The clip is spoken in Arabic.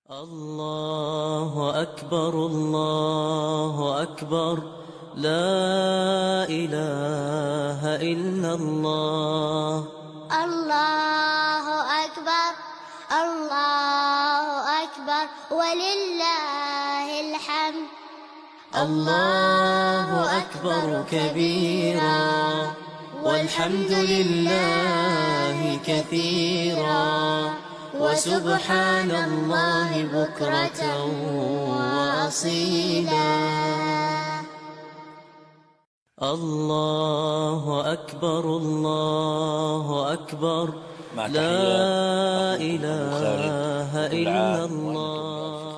الله أكبر الله أكبر لا إله إلا الله. الله أكبر الله أكبر ولله الحمد. الله أكبر كبيرا والحمد لله كثيرا وسبحان الله بكرة وأصيلا. الله أكبر الله أكبر لا إله إلا الله.